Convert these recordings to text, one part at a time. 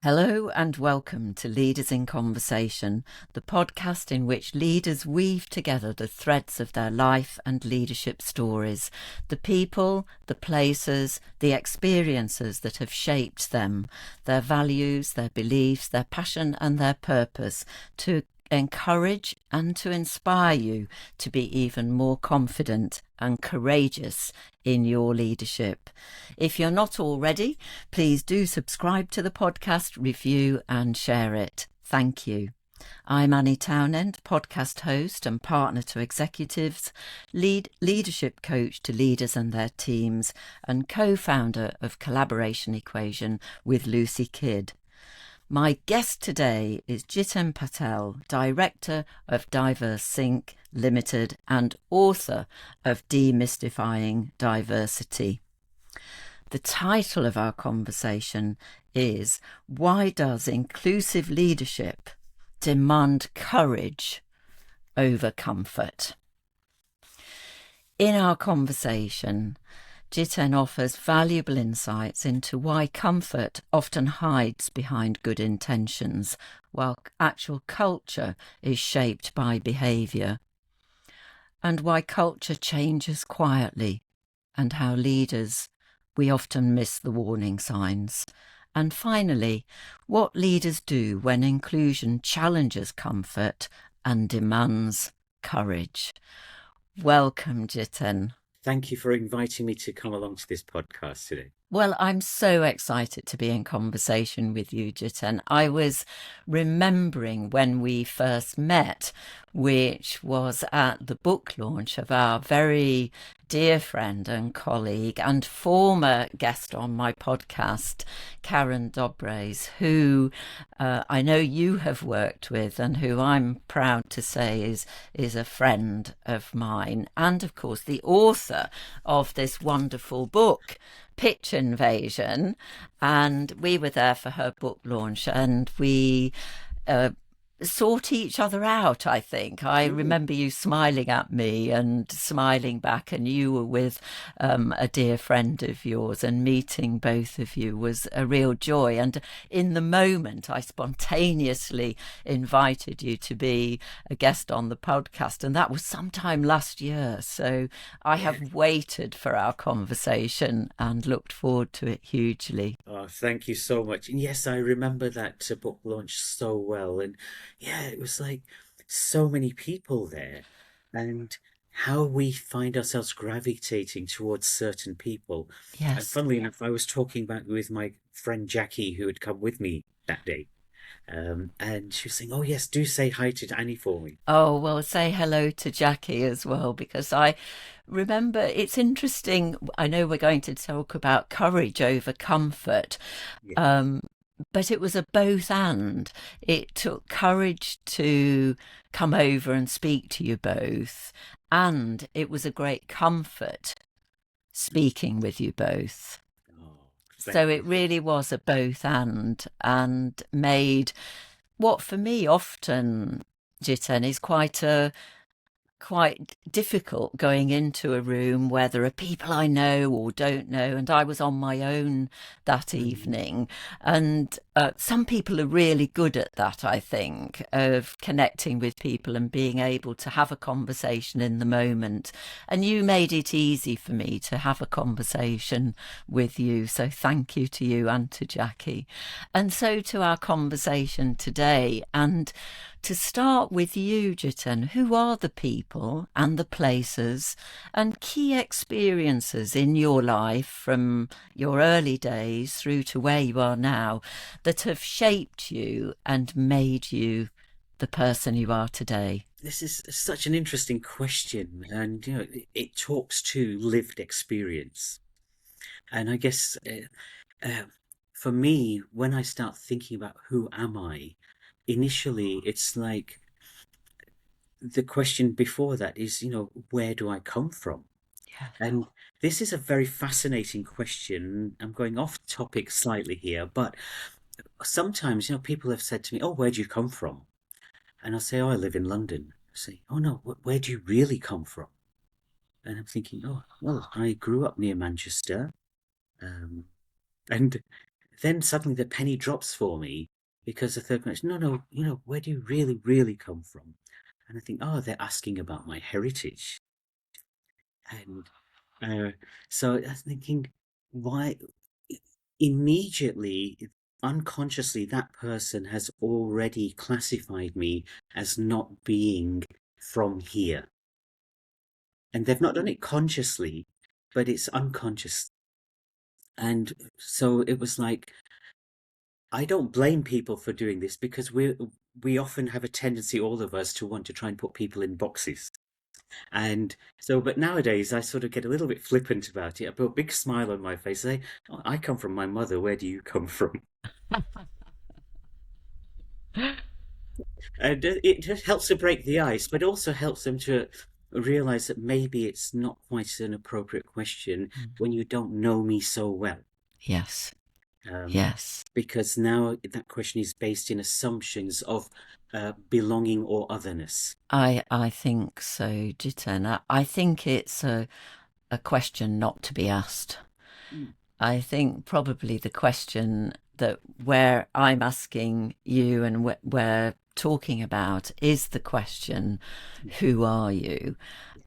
Hello and welcome to Leaders in Conversation, the podcast in which leaders weave together the threads of their life and leadership stories, the people, the places, the experiences that have shaped them, their values, their beliefs, their passion and their purpose, to encourage and to inspire you to be even more confident and courageous in your leadership. If you're not already, please do subscribe to the podcast, review and share it. Thank you. I'm Anni Townend, podcast host and partner to executives, leadership coach to leaders and their teams, and co-founder of Collaboration Equation with Lucy Kidd. My guest today is Jiten Patel, Director of DiverSync Limited and author of Demystifying Diversity. The title of our conversation is Why Does Inclusive Leadership Demand Courage over Comfort? In our conversation, Jiten offers valuable insights into why comfort often hides behind good intentions, while actual culture is shaped by behaviour, and why culture changes quietly, and how leaders, we often miss the warning signs. And finally, what leaders do when inclusion challenges comfort and demands courage. Welcome, Jiten. Thank you for inviting me to come along to this podcast today. Well, I'm so excited to be in conversation with you, Jiten. I was remembering when we first met, which was at the book launch of our very dear friend and colleague and former guest on my podcast, Karen Dobres, who I know you have worked with and who I'm proud to say is a friend of mine, and of course the author of this wonderful book, Pitch Invasion. And we were there for her book launch, and we sought each other out, I think. I remember you smiling at me and smiling back, and you were with a dear friend of yours, and meeting both of you was a real joy. And in the moment, I spontaneously invited you to be a guest on the podcast, and that was sometime last year. So I have waited for our conversation and looked forward to it hugely. Oh, thank you so much. And yes, I remember that book launch so well. And yeah, it was like so many people there, and how we find ourselves gravitating towards certain people. And Yes. funnily enough, I was talking about with my friend Jackie, who had come with me that day. And she was saying, "Oh yes, do say hi to Annie for me." Oh, well, say hello to Jackie as well, because I remember it's interesting. I know we're going to talk about courage over comfort, Yeah. um, but it was a both and. It took courage to come over and speak to you both, and it was a great comfort speaking with you both. Oh, So thank it you. really was a both and made what for me often, Jiten, is quite difficult going into a room where there are people I know or don't know. And I was on my own that Mhm. evening. And some people are really good at that, I think, of connecting with people and being able to have a conversation in the moment. And you made it easy for me to have a conversation with you. So thank you to you and to Jackie. And so to our conversation today. And to start with you, Jiten, who are the people and the places and key experiences in your life from your early days through to where you are now that have shaped you and made you the person you are today? This is such an interesting question, and it talks to lived experience. And I guess uh, for me, when I start thinking about who am I, initially it's like the question before that is, where do I come from? Yeah. And this is a very fascinating question. I'm going off topic slightly here, but sometimes, people have said to me, "Oh, where do you come from?" And I'll say, "Oh, I live in London." I say, "Oh no, where do you really come from?" And I'm thinking, "Oh, well, I grew up near Manchester." Um, and then suddenly the penny drops for me because the third question, no, no, where do you really, really come from? And I think, oh, they're asking about my heritage. And uh, so I was thinking, why immediately, unconsciously, that person has already classified me as not being from here. And they've not done it consciously, but it's unconscious. And so it was like, I don't blame people for doing this because we often have a tendency, all of us, to want to try and put people in boxes. And so, but nowadays I sort of get a little bit flippant about it. I put a big smile on my face, say, oh, I come from my mother, where do you come from? And it just helps to break the ice, but also helps them to realize that maybe it's not quite an appropriate question when you don't know me so well. Yes. Um, Yes. because now that question is based in assumptions of belonging or otherness. I think so, Jiten. I think it's a question not to be asked. Mm. I think probably the question that where I'm asking you and we're talking about is the question, who are you?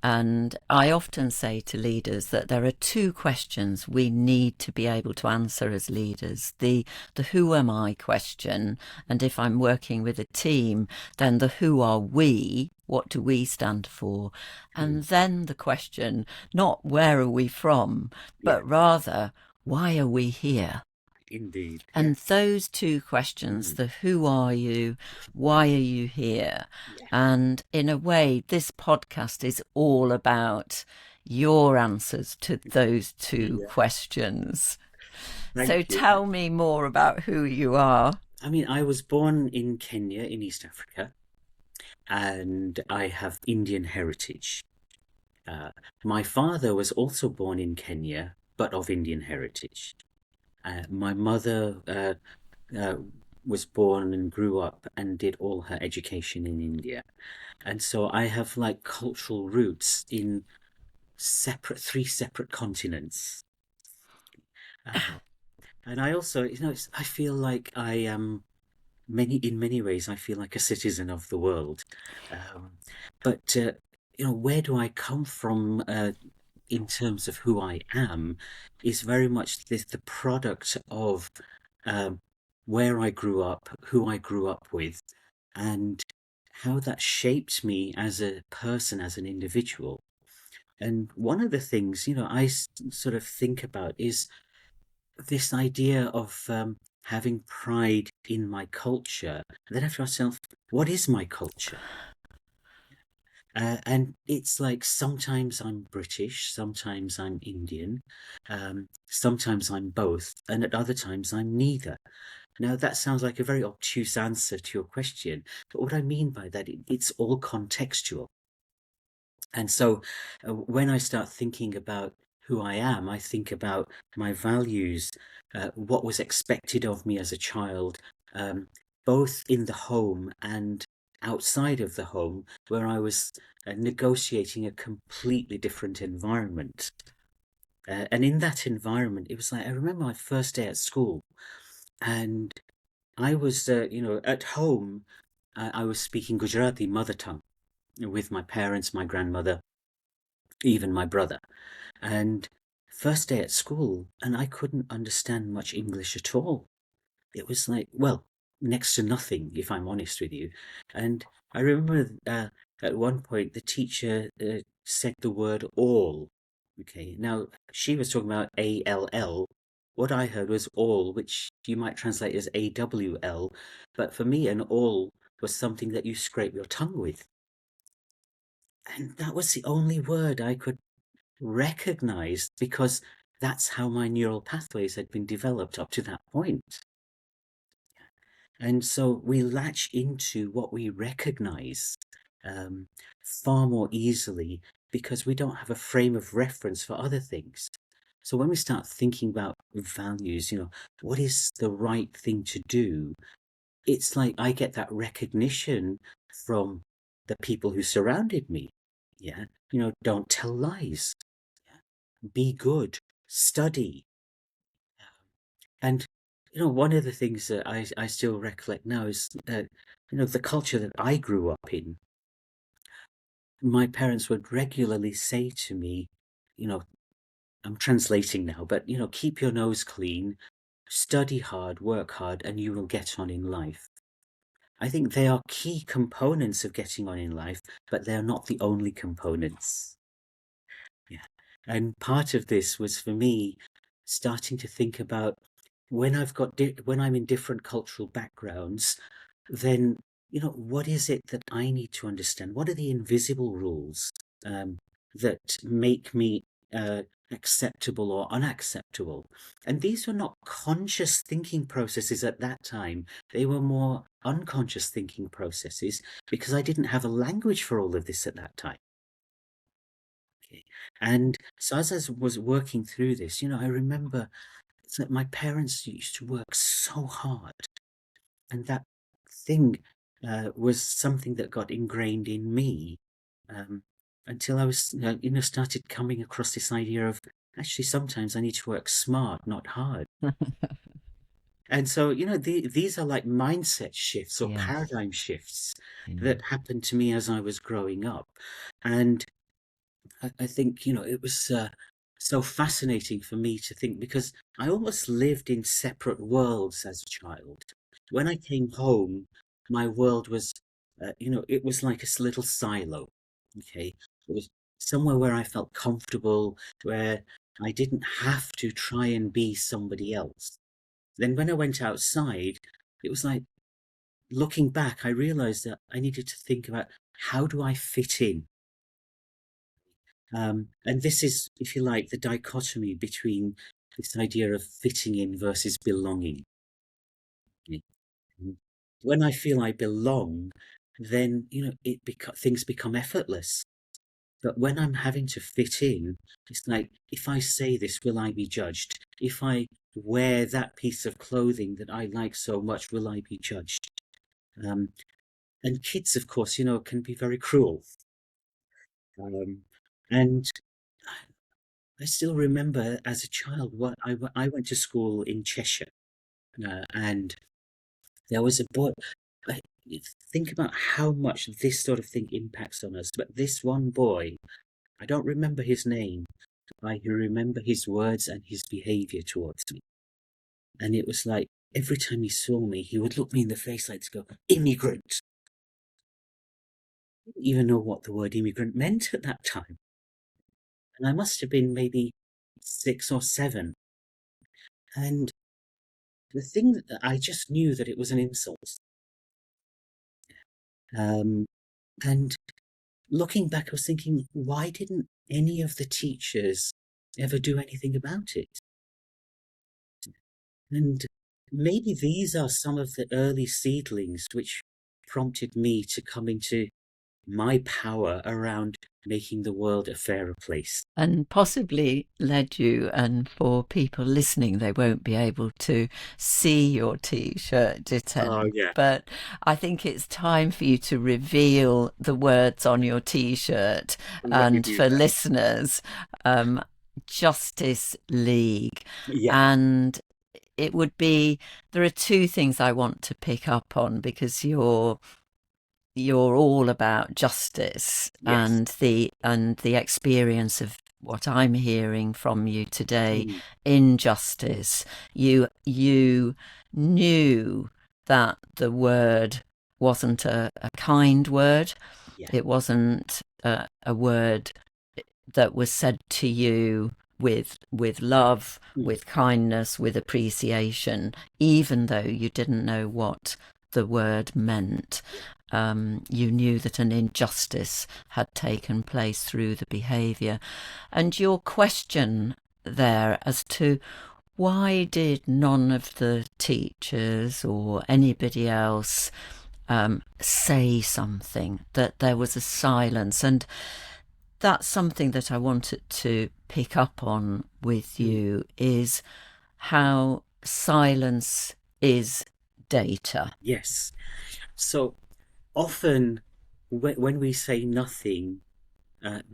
And I often say to leaders that there are two questions we need to be able to answer as leaders. The who am I question, and if I'm working with a team, then the who are we, what do we stand for? And then the question, not where are we from, Yeah, but rather, why are we here? indeed. Yeah. And those two questions, Mm. the who are you, why are you here? Yeah. And in a way, this podcast is all about your answers to those two Yeah. questions. So Thank you. tell me more about who you are. I mean, I was born in Kenya in East Africa, and I have Indian heritage. Uh, my father was also born in Kenya, but of Indian heritage. My mother uh, was born and grew up and did all her education in India. And so I have like cultural roots in three separate continents. Uh, and I also, I feel like I am in many ways, I feel like a citizen of the world. Um, but, where do I come from in terms of who I am is very much the product of um, where I grew up, who I grew up with, and how that shaped me as a person, as an individual. And one of the things, sort of think about is this idea of having pride in my culture. And then after myself, what is my culture? And it's like sometimes I'm British, sometimes I'm Indian, sometimes I'm both, and at other times I'm neither. Now, that sounds like a very obtuse answer to your question, but what I mean by that, it's all contextual. And so when I start thinking about who I am, I think about my values, what was expected of me as a child, um, both in the home and outside of the home, where I was negotiating a completely different environment. And in that environment, it was like, I remember my first day at school, and I was, at home, I was speaking Gujarati mother tongue with my parents, my grandmother, even my brother. And first day at school, and I couldn't understand much English at all. It was like, well, next to nothing, if I'm honest with you. And I remember at one point the teacher said the word all. Okay, now she was talking about ALL. What I heard was all, which you might translate as AWL. But for me, an all was something that you scrape your tongue with. And that was the only word I could recognize because that's how my neural pathways had been developed up to that point. And so we latch into what we recognize um, far more easily because we don't have a frame of reference for other things. So when we start thinking about values, what is the right thing to do? It's like I get that recognition from the people who surrounded me. Yeah. Don't tell lies, be good, study. And one of the things that I still recollect now is that, the culture that I grew up in. My parents would regularly say to me, you know, I'm translating now, but, keep your nose clean, study hard, work hard, and you will get on in life. I think they are key components of getting on in life, but they're not the only components. Yeah. And part of this was for me starting to think about when I'm in different cultural backgrounds, then, what is it that I need to understand? What are the invisible rules um, that make me acceptable or unacceptable? And these were not conscious thinking processes at that time. They were more unconscious thinking processes because I didn't have a language for all of this at that time. Okay. And so as I was working through this, I remember that my parents used to work so hard, and that thing was something that got ingrained in me um, until I was, started coming across this idea of actually sometimes I need to work smart, not hard. And so, these are like mindset shifts or Yes. paradigm shifts Yeah. that happened to me as I was growing up. And I think, it was so fascinating for me to think because I almost lived in separate worlds as a child. When I came home, my world was, it was like a little silo. Okay. It was somewhere where I felt comfortable, where I didn't have to try and be somebody else. Then when I went outside, it was like looking back, I realized that I needed to think about how do I fit in? And this is, if you like, the dichotomy between this idea of fitting in versus belonging. Mm. When I feel I belong, then things become effortless. But when I'm having to fit in, it's like if I say this, will I be judged? If I wear that piece of clothing that I like so much, will I be judged? Um, and kids, of course, can be very cruel. And I still remember as a child what I went to school in Cheshire, and there was a boy. I, think about how much this sort of thing impacts on us. But this one boy, I don't remember his name, but I remember his words and his behaviour towards me. And it was like every time he saw me, he would look me in the face like to go, "Immigrant." I didn't even know what the word immigrant meant at that time, and I must have been maybe 6 or 7. And the thing that I just knew that it was an insult. Um, and looking back, I was thinking, why didn't any of the teachers ever do anything about it? And maybe these are some of the early seedlings which prompted me to come into my power around making the world a fairer place. And possibly led you, and for people listening, they won't be able to see your t-shirt, Oh, Jiten, yeah. but I think it's time for you to reveal the words on your t-shirt. Let me And do for that. listeners, um, Justice League. Yeah. And it would be, there are two things I want to pick up on because you're all about justice Yes. and the experience of what I'm hearing from you today. Mm, Injustice. You knew that the word wasn't a kind word. yeah. It wasn't a word that was said to you with love, Mm, with kindness, with appreciation, even though you didn't know what the word meant. yeah. You knew that an injustice had taken place through the behaviour. And your question there as to why did none of the teachers or anybody else say something, that there was a silence. And that's something that I wanted to pick up on with Mm, you, is how silence is data. yes. So often when we say nothing,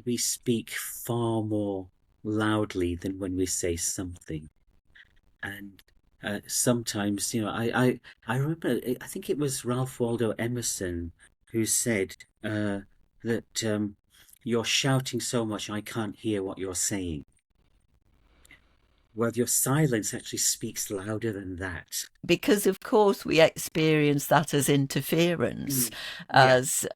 we speak far more loudly than when we say something. And sometimes, I remember, I think it was Ralph Waldo Emerson who said that you're shouting so much I can't hear what you're saying. Well, your silence actually speaks louder than that. Because of course we experience that as interference, Mm. Yeah. as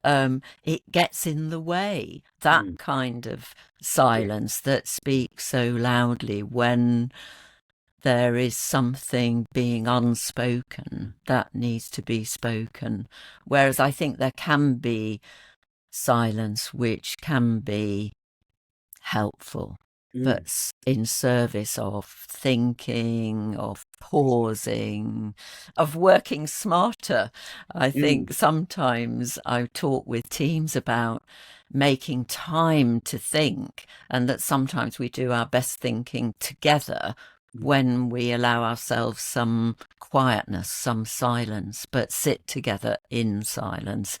it gets in the way, that Mm. kind of Yeah. silence that speaks so loudly when there is something being unspoken that needs to be spoken. Whereas I think there can be silence which can be helpful, Mm. but in service of thinking, of pausing, of working smarter. I Mm. think sometimes I talk with teams about making time to think, and that sometimes we do our best thinking together Mm. when we allow ourselves some quietness, some silence, but sit together in silence.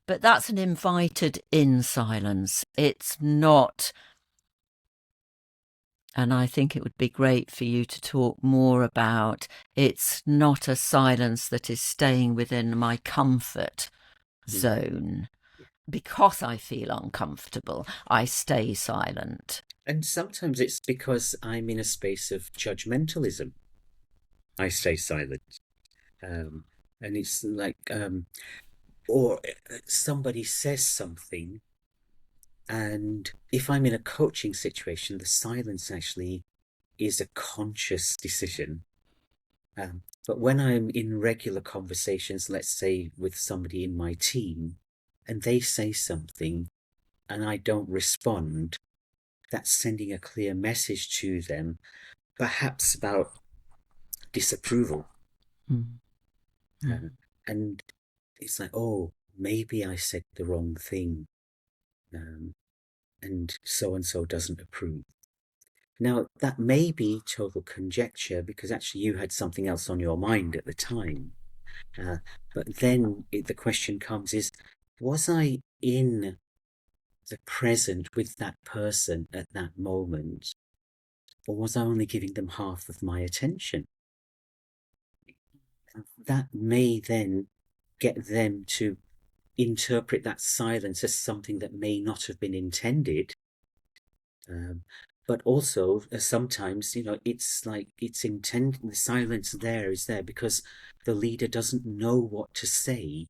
But that's an invited in silence. It's not, and I think it would be great for you to talk more about, it's not a silence that is staying within my comfort Mm. zone. Because I feel uncomfortable, I stay silent. And sometimes it's because I'm in a space of judgmentalism. I stay silent. Um, and it's like, or somebody says something, and if I'm in a coaching situation, the silence actually is a conscious decision. But when I'm in regular conversations, let's say with somebody in my team, and they say something and I don't respond, that's sending a clear message to them, perhaps about disapproval. Mm. Mm. Uh, and it's like, oh, maybe I said the wrong thing, um, and so doesn't approve. Now, that may be total conjecture because actually you had something else on your mind at the time. Uh, but then the question comes is, was I in the present with that person at that moment, or was I only giving them half of my attention? And that may then get them to interpret that silence as something that may not have been intended. Um, but also, sometimes, it's like it's intended, the silence there is there because the leader doesn't know what to say.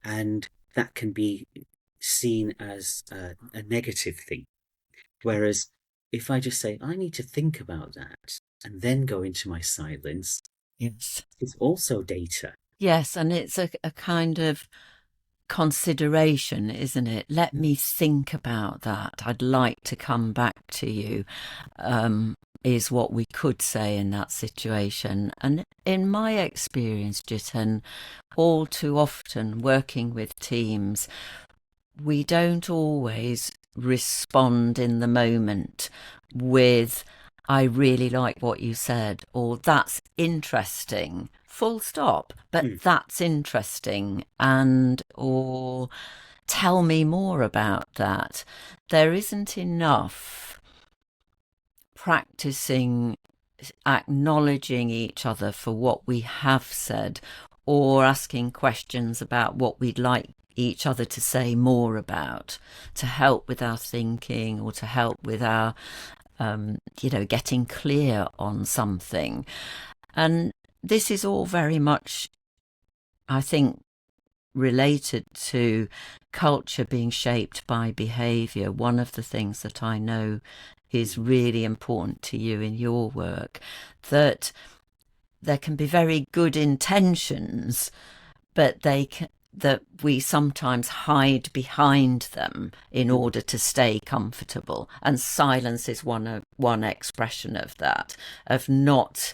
And that can be seen as a negative thing. Whereas if I just say, I need to think about that, and then go into my silence, Yes. it's also data. Yes, and it's a kind of consideration, isn't it? Let Mm. me think about that. I'd like to come back to you, is what we could say in that situation. And in my experience, Jiten, all too often working with teams, we don't always respond in the moment with, I really like what you said, or that's interesting, full stop, but Mm. that's interesting, and, or tell me more about that. There isn't enough practicing acknowledging each other for what we have said, or asking questions about what we'd like each other to say more about, to help with our thinking or to help with our getting clear on something. And this is all very much, I think, related to culture being shaped by behaviour. One of the things that I know is really important to you in your work, that there can be very good intentions, but that we sometimes hide behind them in Mm. order to stay comfortable, and silence is one expression of that, of not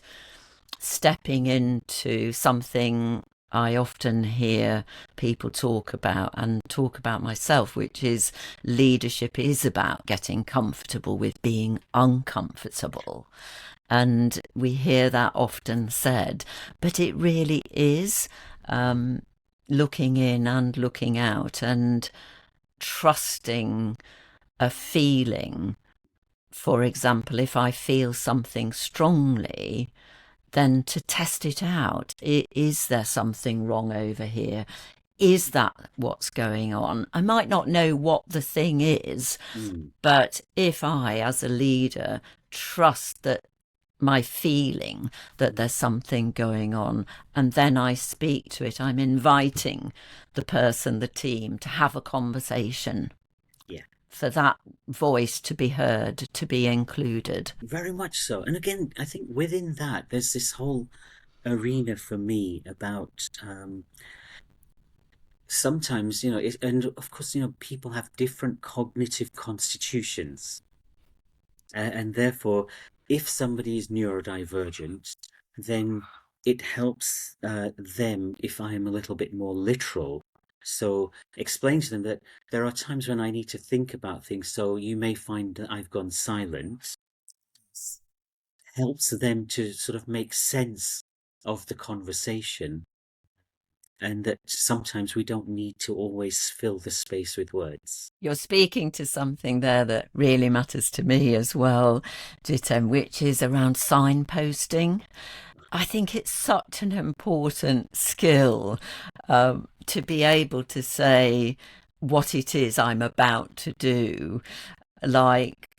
stepping into something I often hear people talk about, and talk about myself, which is leadership is about getting comfortable with being uncomfortable. And we hear that often said, but it really is, looking in and looking out and trusting a feeling. For example, if I feel something strongly, then to test it out. Is there something wrong over here? Is that what's going on? I might not know what the thing is, Mm. but if I, as a leader, trust that my feeling that there's something going on, and then I speak to it, I'm inviting the person, the team, to have a conversation, Yeah, for that voice to be heard, to be included. very much so. And again, I think within that, there's this whole arena for me about sometimes, and of course, people have different cognitive constitutions. And therefore, if somebody is neurodivergent, then it helps them if I am a little bit more literal. So explain to them that there are times when I need to think about things. So you may find that I've gone silent. Helps them to sort of make sense of the conversation, and that sometimes we don't need to always fill the space with words. You're speaking to something there that really matters to me as well, Jiten, which is around signposting. I think it's such an important skill, to be able to say what it is I'm about to do. Like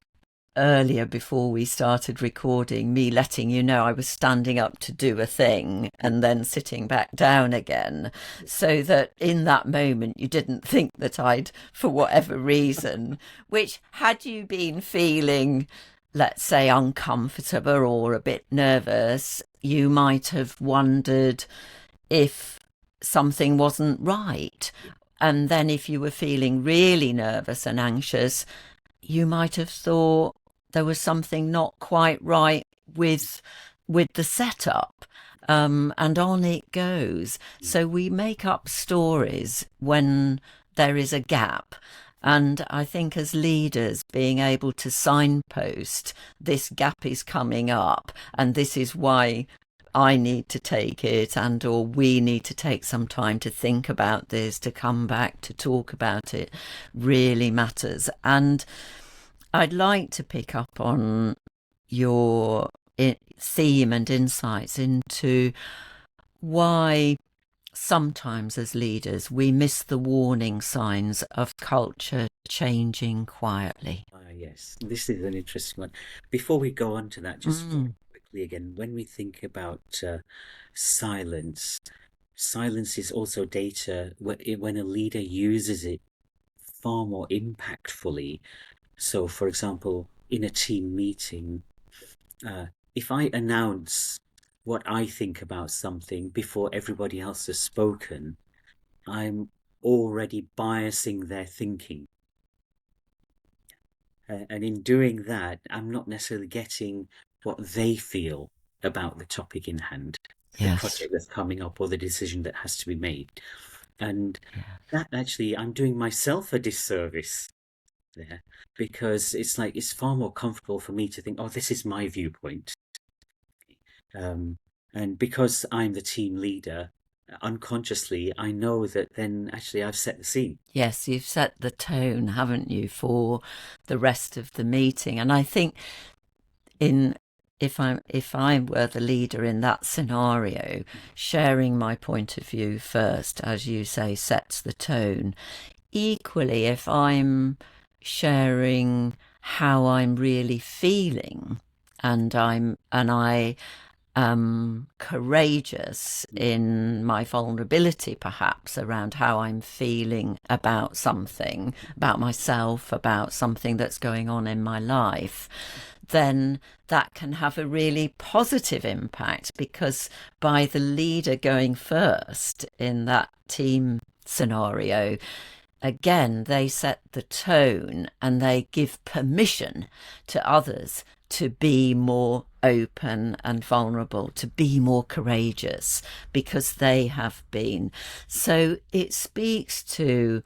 earlier, before we started recording, me letting you know I was standing up to do a thing and then sitting back down again, so that in that moment you didn't think that I'd, for whatever reason, which, had you been feeling, let's say, uncomfortable or a bit nervous, you might have wondered if something wasn't right. And then if you were feeling really nervous and anxious, you might have thought there was something not quite right with the setup. And on it goes. So we make up stories when there is a gap. And I think as leaders, being able to signpost, this gap is coming up and this is why I need to take it, and or we need to take some time to think about this, to come back to talk about it, really matters. And I'd like to pick up on your theme and insights into why sometimes as leaders we miss the warning signs of culture changing quietly. Yes, this is an interesting one. Before we go on to that, just quickly again, when we think about silence, silence is also data when a leader uses it far more impactfully. So, for example, in a team meeting, if I announce what I think about something before everybody else has spoken, I'm already biasing their thinking. And in doing that, I'm not necessarily getting what they feel about the topic in hand, the project that's coming up, or the decision that has to be made. And that actually, I'm doing myself a disservice there, because it's far more comfortable for me to think, oh, this is my viewpoint. And because I'm the team leader, unconsciously, I know that then actually I've set the scene. Yes, you've set the tone, haven't you, for the rest of the meeting. And I think if I were the leader in that scenario, sharing my point of view first, as you say, sets the tone. Equally, if I'm sharing how I'm really feeling, and I am courageous in my vulnerability, perhaps, around how I'm feeling about something, about myself, about something that's going on in my life, then that can have a really positive impact, because by the leader going first in that team scenario, again, they set the tone and they give permission to others to be more open and vulnerable, to be more courageous, because they have been. So it speaks to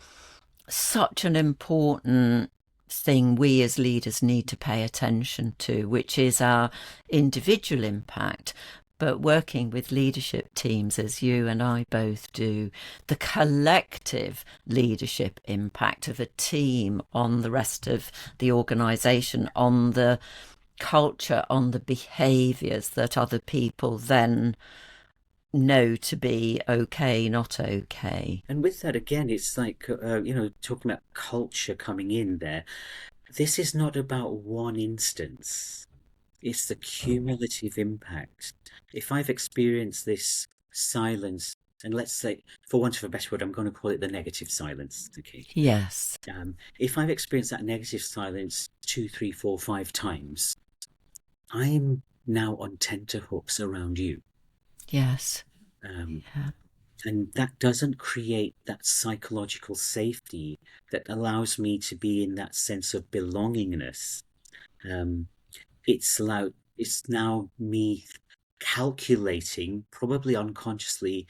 such an important thing we as leaders need to pay attention to, which is our individual impact, but working with leadership teams, as you and I both do, the collective leadership impact of a team on the rest of the organisation, on the culture on the behaviours that other people then know to be okay, not okay. And with that, again, it's like, talking about culture coming in there. This is not about one instance. It's the cumulative impact. If I've experienced this silence, and let's say, for want of a better word, I'm going to call it the negative silence. Okay. Yes. If I've experienced that negative silence 2, 3, 4, 5 times, I'm now on tenterhooks around you. Yes. Um, Yeah. and that doesn't create that psychological safety that allows me to be in that sense of belongingness. Um, it's now me calculating, probably unconsciously,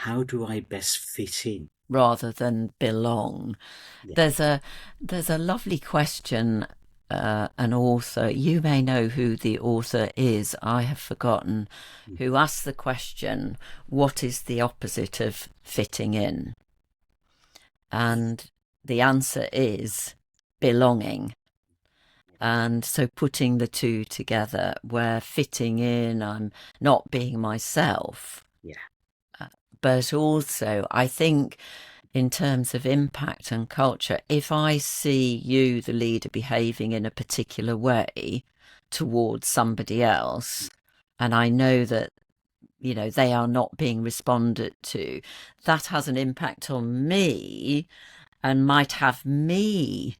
how do I best fit in? Rather than belong. Yeah. There's a lovely question. An author, you may know who the author is, I have forgotten, who asked the question, what is the opposite of fitting in? And the answer is belonging. And so putting the two together, where fitting in, I'm not being myself. Yeah. But also, I think in terms of impact and culture, if I see you, the leader, behaving in a particular way towards somebody else, and I know that, you know, they are not being responded to, that has an impact on me and might have me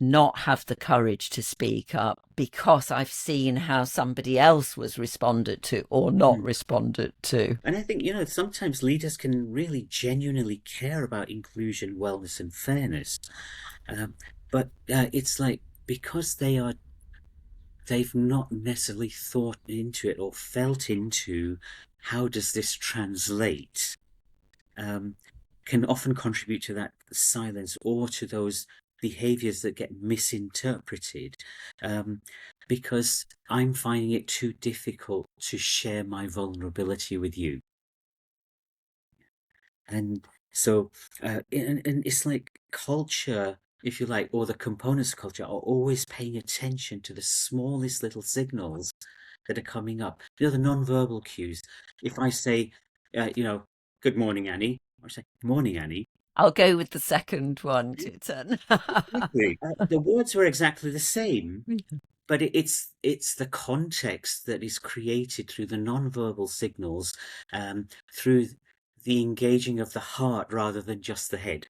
not have the courage to speak up because I've seen how somebody else was responded to or not responded to. And I think, sometimes leaders can really genuinely care about inclusion, wellness, and fairness. But it's like, because they've not necessarily thought into it or felt into how does this translate, can often contribute to that silence or to those behaviors that get misinterpreted, because I'm finding it too difficult to share my vulnerability with you. And so, and it's like culture, if you like, or the components of culture are always paying attention to the smallest little signals that are coming up. The non-verbal cues. If I say, good morning, Annie, or I say, morning, Annie. I'll go with the second one, Jiten. Exactly. The words were exactly the same, but it's the context that is created through the non-verbal signals, through the engaging of the heart rather than just the head.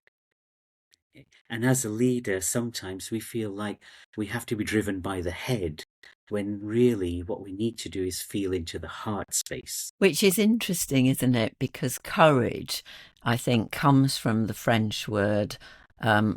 And as a leader, sometimes we feel like we have to be driven by the head, when really what we need to do is feel into the heart space. Which is interesting, isn't it? Because courage, I think, comes from the French word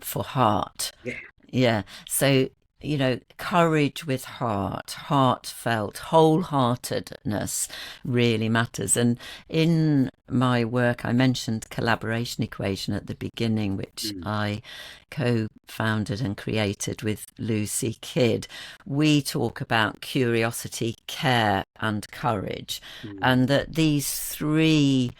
for heart. Yeah. Yeah. So, you know, courage with heart, heartfelt, wholeheartedness really matters. And in my work, I mentioned collaboration equation at the beginning, which I co-founded and created with Lucy Kidd. We talk about curiosity, care, and courage, and that these three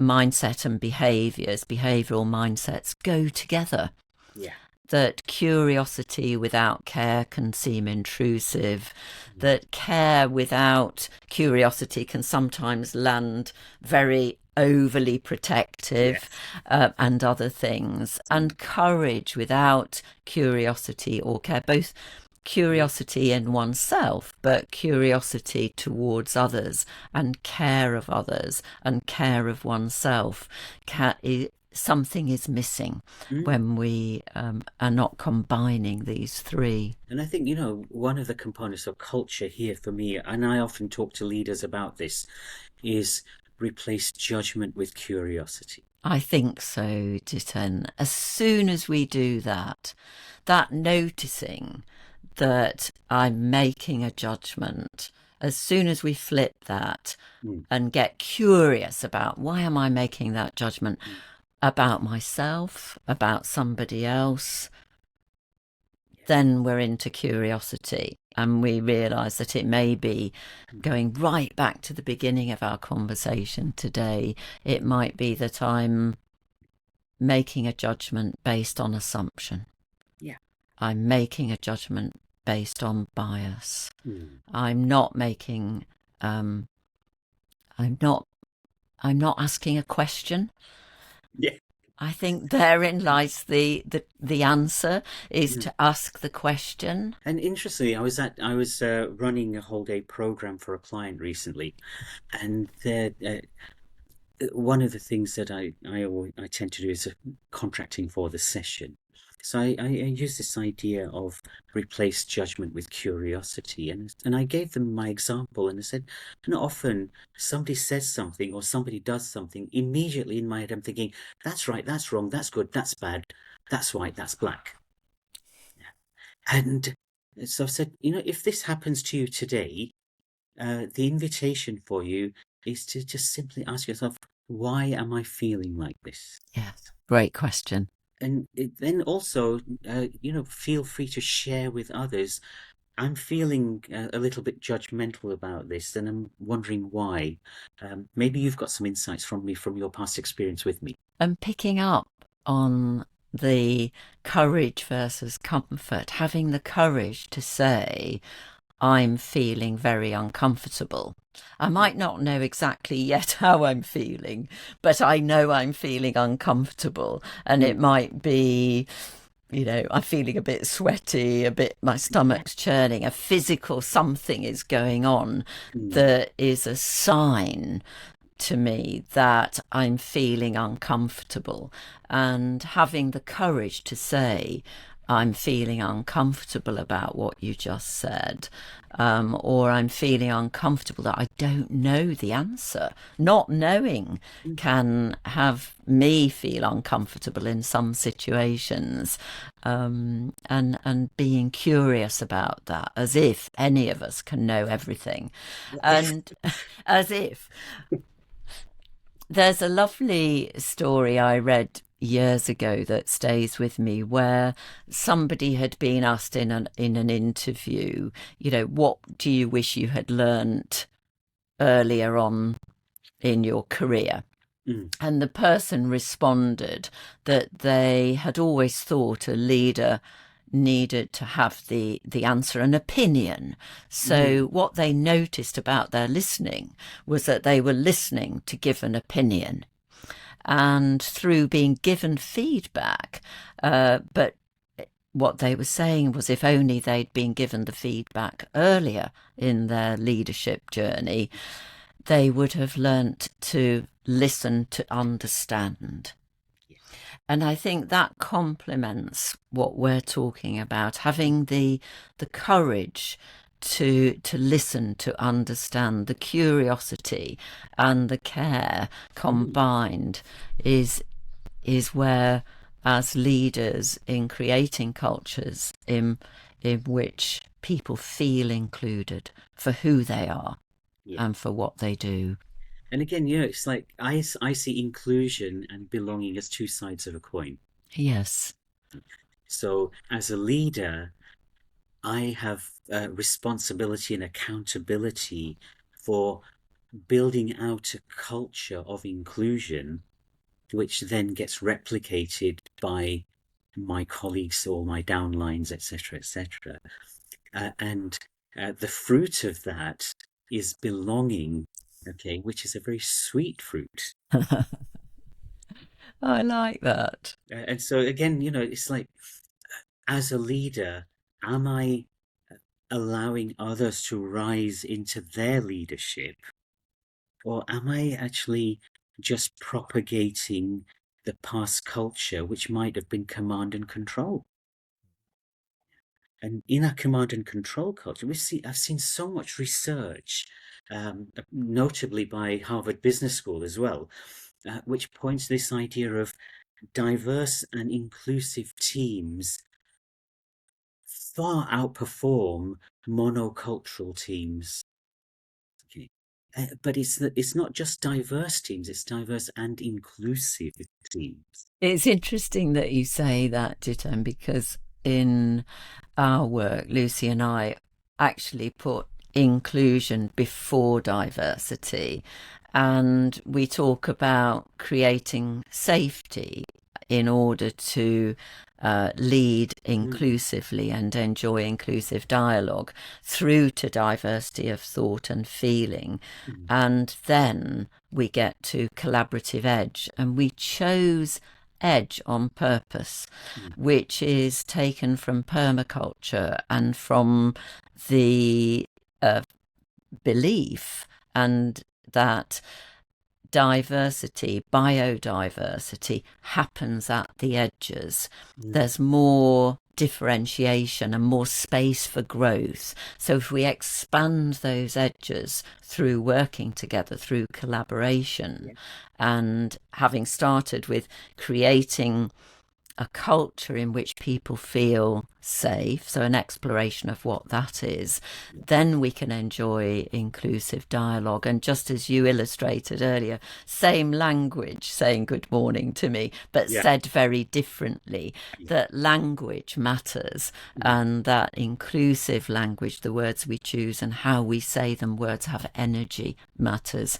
mindset and behavioural mindsets go together. Yeah. That curiosity without care can seem intrusive, that care without curiosity can sometimes land very overly protective, and other things. And courage without curiosity or care, both curiosity in oneself, but curiosity towards others and care of others and care of oneself, something is missing when we are not combining these three. And I think, one of the components of culture here for me, and I often talk to leaders about this, is replace judgment with curiosity. I think so, Jiten. As soon as we do that, that noticing that I'm making a judgment, as soon as we flip that and get curious about why am I making that judgment, about myself, about somebody else, then we're into curiosity and we realise that it may be going right back to the beginning of our conversation today. It might be that I'm making a judgment based on assumption. Yeah. I'm making a judgment based on bias. Mm. I'm not making, I'm not, I'm not asking a question. Yeah. I think therein lies the answer, is Mm. to ask the question. And interestingly, I was running a whole day program for a client recently, and one of the things that I tend to do is contracting for the session. So I use this idea of replace judgment with curiosity, and I gave them my example, and I said, not often somebody says something or somebody does something, immediately in my head I'm thinking, that's right, that's wrong, that's good, that's bad, that's white, that's black. And so I said, if this happens to you today, the invitation for you is to just simply ask yourself, why am I feeling like this? Yeah, great question. And then also, feel free to share with others. I'm feeling a little bit judgmental about this, and I'm wondering why. Maybe you've got some insights from me from your past experience with me. And picking up on the courage versus comfort, having the courage to say, I'm feeling very uncomfortable. I might not know exactly yet how I'm feeling, but I know I'm feeling uncomfortable. And it Mm, might be, I'm feeling a bit sweaty, my yeah. stomach's churning, a physical something is going on Mm, that is a sign to me that I'm feeling uncomfortable, and having the courage to say, I'm feeling uncomfortable about what you just said, or I'm feeling uncomfortable that I don't know the answer. Not knowing mm, can have me feel uncomfortable in some situations, and being curious about that, as if any of us can know everything, and as if there's a lovely story I read years ago that stays with me, where somebody had been asked in an interview, what do you wish you had learnt earlier on in your career? mm, And the person responded that they had always thought a leader needed to have the answer, an opinion. So mm, what they noticed about their listening was that they were listening to give an opinion. And through being given feedback, but what they were saying was, if only they'd been given the feedback earlier in their leadership journey, they would have learnt to listen to understand. yeah. And I think that complements what we're talking about, having the courage to listen, to understand, the curiosity and the care Mm, combined is where, as leaders, in creating cultures in which people feel included for who they are yeah. and for what they do. And again, it's like I see inclusion and belonging as two sides of a coin. Yes. So as a leader, I have responsibility and accountability for building out a culture of inclusion, which then gets replicated by my colleagues or my downlines, etc., etc. And the fruit of that is belonging, okay, which is a very sweet fruit. I like that. And so again, it's like, as a leader, am I allowing others to rise into their leadership, or am I actually just propagating the past culture, which might have been command and control? And in our command and control culture, I've seen so much research, notably by Harvard Business School as well, which points to this idea of diverse and inclusive teams far outperform monocultural teams. Okay. But it's not just diverse teams, it's diverse and inclusive teams. It's interesting that you say that, Jiten, because in our work, Lucy and I actually put inclusion before diversity. And we talk about creating safety in order to lead Mm. inclusively and enjoy inclusive dialogue through to diversity of thought and feeling. Mm. And then we get to collaborative edge, and we chose edge on purpose, Mm. which is taken from permaculture and from the belief and that biodiversity happens at the edges. Mm. There's more differentiation and more space for growth. So if we expand those edges through working together, through collaboration, Yeah. and having started with creating a culture in which people feel safe, so an exploration of what that is, Yeah. then we can enjoy inclusive dialogue. And just as you illustrated earlier, same language saying good morning to me, but Yeah. said very differently, Yeah. that language matters, Mm. and that inclusive language, the words we choose and how we say them, words have energy, matters.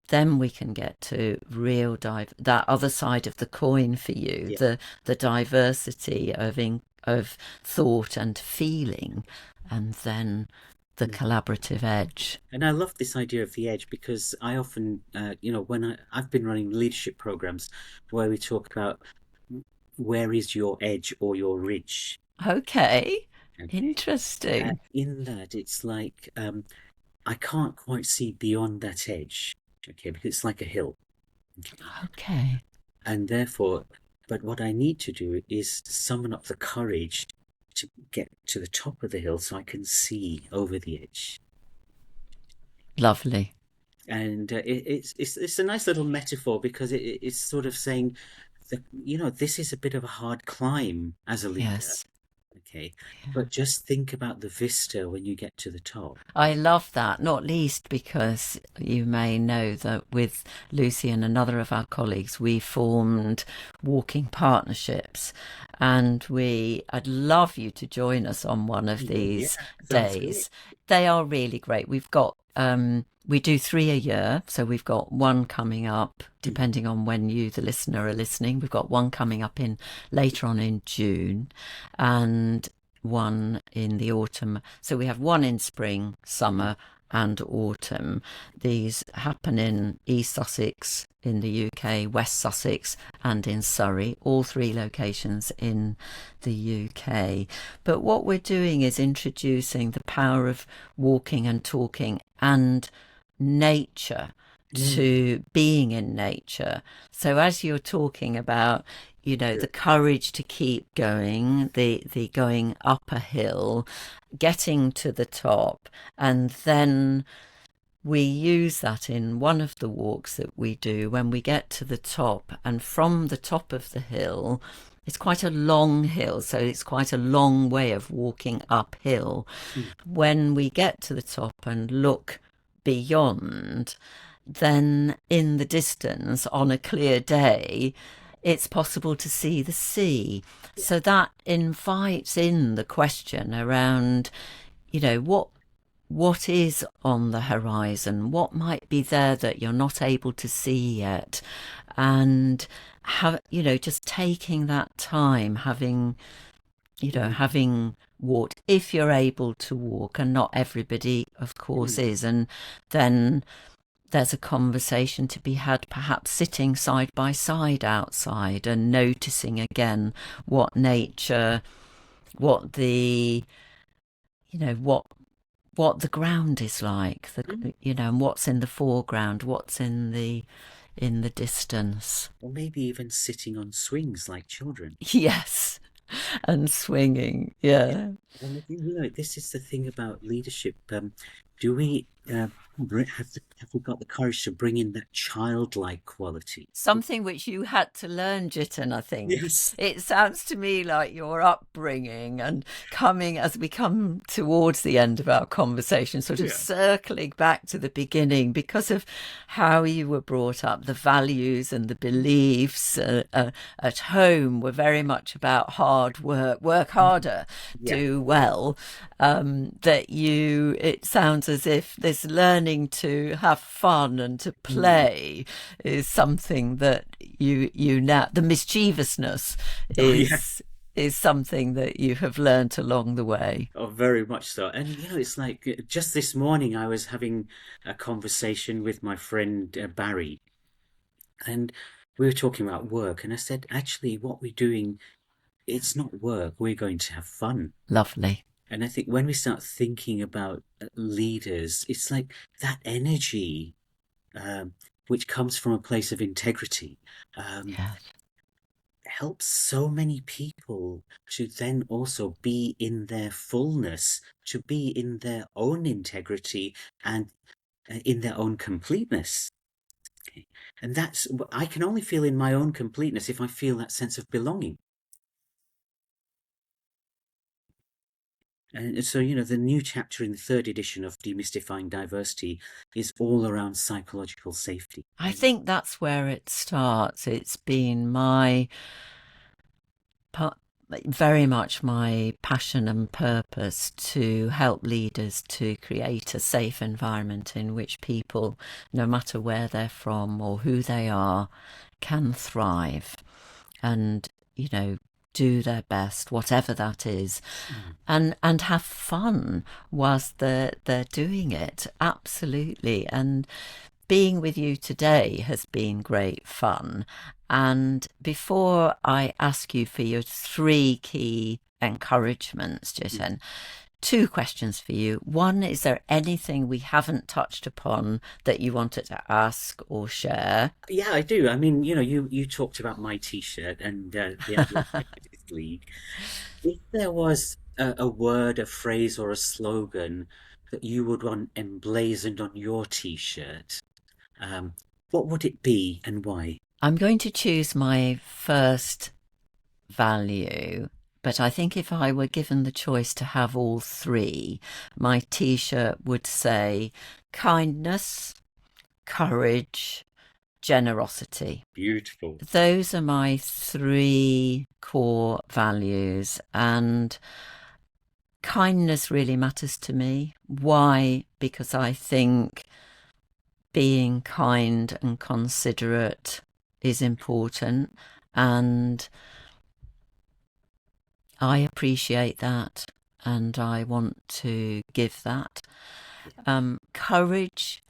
Then we can get to real that other side of the coin for you, Yeah. the diversity of thought and feeling, and then the Mm. collaborative edge. And I love this idea of the edge because I often, when I've been running leadership programs where we talk about where is your edge or your ridge. Okay, Okay. interesting. In that, it's like I can't quite see beyond that edge. Okay, because it's like a hill. Okay. Okay, And therefore, but what I need to do is summon up the courage to get to the top of the hill so I can see over the edge. lovely. And it's a nice little metaphor because it's sort of saying that, this is a bit of a hard climb as a leader. Yes. Okay, Yeah. but just think about the vista when you get to the top. I love that, not least because you may know that with Lucy and another of our colleagues, we formed walking partnerships, and I'd love you to join us on one of Yeah, these sounds great. days. They are really great. We've got we do 3 a year, so we've got one coming up Mm. depending on when you, the listener, are listening. We've got one coming up in later on in June, and one in the autumn. So we have one in spring, summer, and autumn. These happen in East Sussex in the UK, West Sussex, and in Surrey, all 3 locations in the UK. But what we're doing is introducing the power of walking and talking and nature Mm. to being in nature. So as you're talking about, the Good. courage to keep going, the going up a hill, getting to the top, and then we use that in one of the walks that we do when we get to the top, and from the top of the hill, it's quite a long hill, so it's quite a long way of walking uphill. Mm. When we get to the top and look beyond, then in the distance on a clear day, it's possible to see the sea. Yeah. So that invites in the question around, what is on the horizon, what might be there that you're not able to see yet, and how, just taking that time, Mm. having walked, if you're able to walk, and not everybody of course Mm. is, and then there's a conversation to be had, perhaps sitting side by side outside and noticing again what nature, what the, what the ground is like, Mm. and what's in the foreground, what's in the distance. Or maybe even sitting on swings like children. Yes, and swinging. Yeah. Yeah. And this is the thing about leadership. Do we have we got the courage to bring in that childlike quality? Something which you had to learn, Jiten, I think. Yes. It sounds to me like your upbringing and coming as we come towards the end of our conversation, sort of Yeah. circling back to the beginning because of how you were brought up, the values and the beliefs at home were very much about hard work harder, Yeah. do well. It sounds as if this learning learning to have fun and to play is something that you now, the mischievousness Oh yeah. is something that you have learnt along the way. Oh, very much so. And it's like just this morning I was having a conversation with my friend Barry, and we were talking about work, and I said, actually, what we're doing, it's not work. We're going to have fun. Lovely. And I think when we start thinking about leaders, it's like that energy, um, which comes from a place of integrity, um, Yeah. helps so many people to then also be in their fullness, to be in their own integrity and in their own completeness. Okay. And that's, I can only feel in my own completeness if I feel that sense of belonging. And so, the new chapter in the third edition of Demystifying Diversity is all around psychological safety. I think that's where it starts. It's been very much my passion and purpose to help leaders to create a safe environment in which people, no matter where they're from or who they are, can thrive and, do their best, whatever that is, and have fun whilst they're doing it. Absolutely. And being with you today has been great fun. And before I ask you for your 3 key encouragements, Jiten, 2 questions for you. One, is there anything we haven't touched upon that you wanted to ask or share? Yeah, I do. I mean, you talked about my T-shirt and the Athletics League. If there was a word, a phrase, or a slogan that you would want emblazoned on your T-shirt, what would it be and why? I'm going to choose my first value, but I think if I were given the choice to have all 3, my T-shirt would say kindness, courage, generosity. Beautiful. Those are my 3 core values, and kindness really matters to me. Why? Because I think being kind and considerate is important, and I appreciate that, and I want to give that. Courage,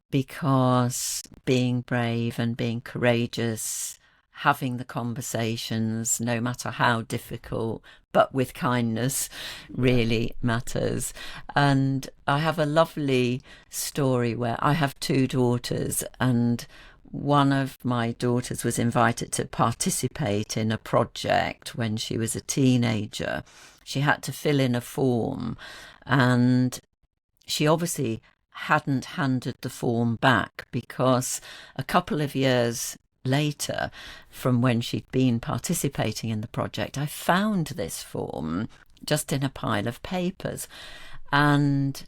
because being brave and being courageous, having the conversations, no matter how difficult, but with kindness, really matters. And I have a lovely story where I have 2 daughters, and one of my daughters was invited to participate in a project when she was a teenager. She had to fill in a form, and she obviously hadn't handed the form back because a couple of years later, from when she'd been participating in the project, I found this form just in a pile of papers. And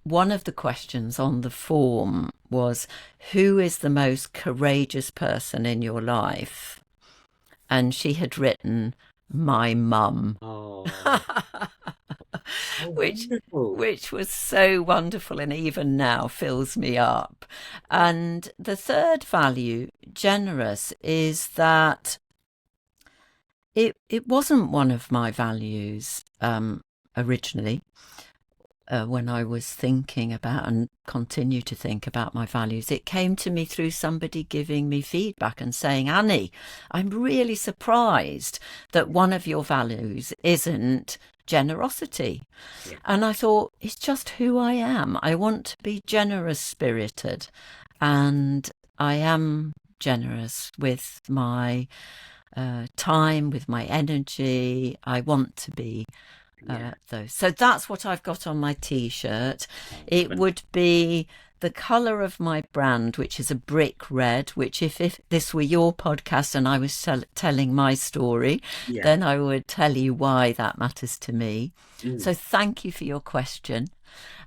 one of the questions on the form was, who is the most courageous person in your life? And she had written, my mum. Oh, how which wonderful. which was so wonderful and even now fills me up. And the third value, generous, is that it wasn't one of my values originally. When I was thinking about and continue to think about my values, it came to me through somebody giving me feedback and saying, Annie, I'm really surprised that one of your values isn't generosity. Yeah. And I thought, it's just who I am. I want to be generous spirited, and I am generous with my time, with my energy. I want to be those. So that's what I've got on my T-shirt. It would be the colour of my brand, which is a brick red, which if this were your podcast and I was telling my story, Yeah. then I would tell you why that matters to me. Mm. So thank you for your question.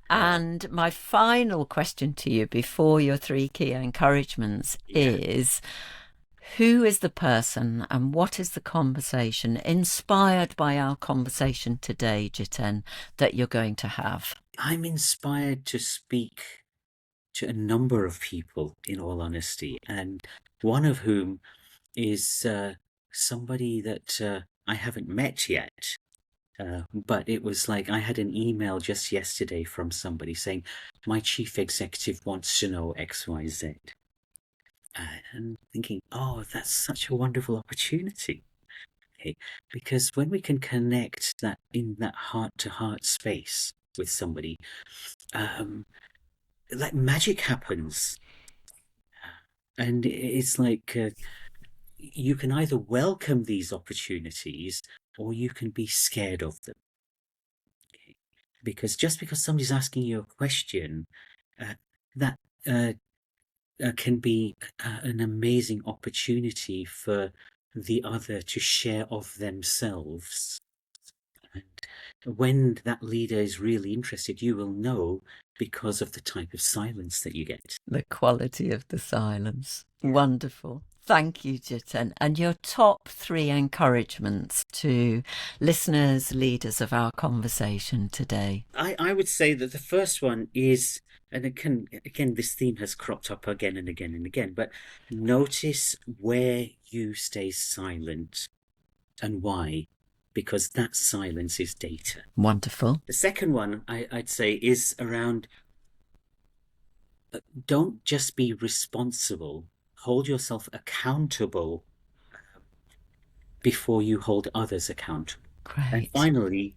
And my final question to you before your 3 key encouragements is, who is the person and what is the conversation inspired by our conversation today, Jiten, that you're going to have? I'm inspired to speak to a number of people, in all honesty, and one of whom is somebody that I haven't met yet. But it was like I had an email just yesterday from somebody saying, my chief executive wants to know XYZ. And thinking, oh, that's such a wonderful opportunity. Okay? Because when we can connect that in that heart-to-heart space with somebody, like magic happens. And it's like you can either welcome these opportunities or you can be scared of them. Okay? Because just because somebody's asking you a question, that can be an amazing opportunity for the other to share of themselves. And when that leader is really interested, you will know because of the type of silence that you get. The quality of the silence. Wonderful. Thank you, Jiten. And your top 3 encouragements to listeners, leaders of our conversation today? I would say that the first one is, and again, this theme has cropped up again and again and again, but notice where you stay silent and why, because that silence is data. Wonderful. The second one I'd say is around, don't just be responsible, hold yourself accountable before you hold others accountable. Great. And finally,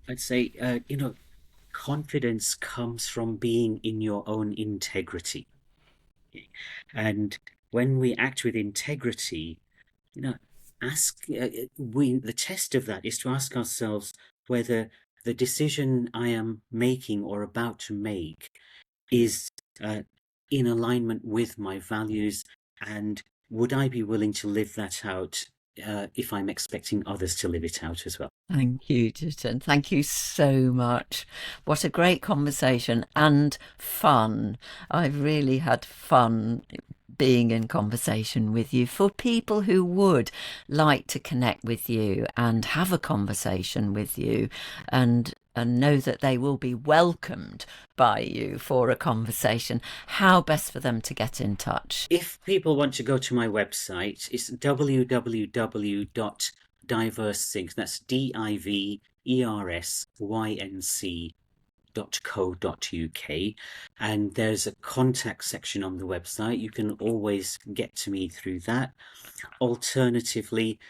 I'd say, confidence comes from being in your own integrity. And when we act with integrity, the test of that is to ask ourselves whether the decision I am making or about to make is in alignment with my values, and would I be willing to live that out if I'm expecting others to live it out as well. Thank you, Jiten. Thank you so much. What a great conversation and fun. I've really had fun being in conversation with you. For people who would like to connect with you and have a conversation with you and know that they will be welcomed by you for a conversation, how best for them to get in touch? If people want to go to my website, it's www.DiverSync, that's DiverSync.co.uk, and there's a contact section on the website. You can always get to me through that. Alternatively,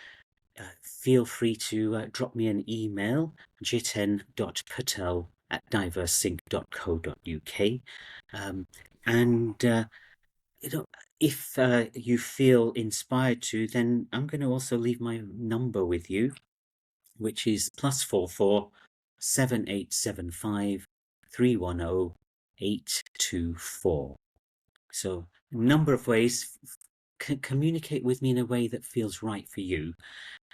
feel free to drop me an email, jiten.patel@diversync.co.uk. If you feel inspired to, then I'm going to also leave my number with you, which is +44 7875 310 824. So a number of ways. Communicate with me in a way that feels right for you.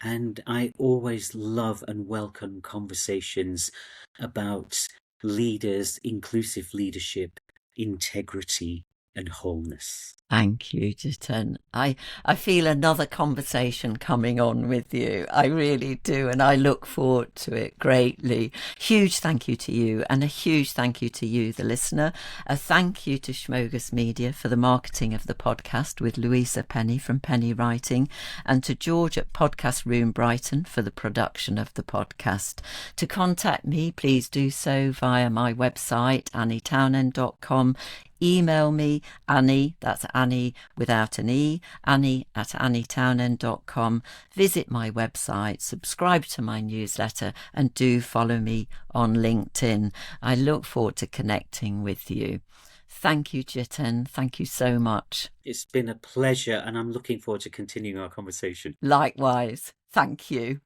And I always love and welcome conversations about leaders, inclusive leadership, integrity, and wholeness. Thank you, Jiten. I feel another conversation coming on with you. I really do, and I look forward to it greatly. Huge thank you to you, and a huge thank you to you, the listener. A thank you to Schmogus Media for the marketing of the podcast with Louisa Penny from Penny Writing, and to George at Podcast Room Brighton for the production of the podcast. To contact me, please do so via my website, annitownend.com. Email me, Annie, that's Annie without an E, Annie@annitownend.com. Visit my website, subscribe to my newsletter, and do follow me on LinkedIn. I look forward to connecting with you. Thank you, Jiten. Thank you so much. It's been a pleasure, and I'm looking forward to continuing our conversation. Likewise. Thank you.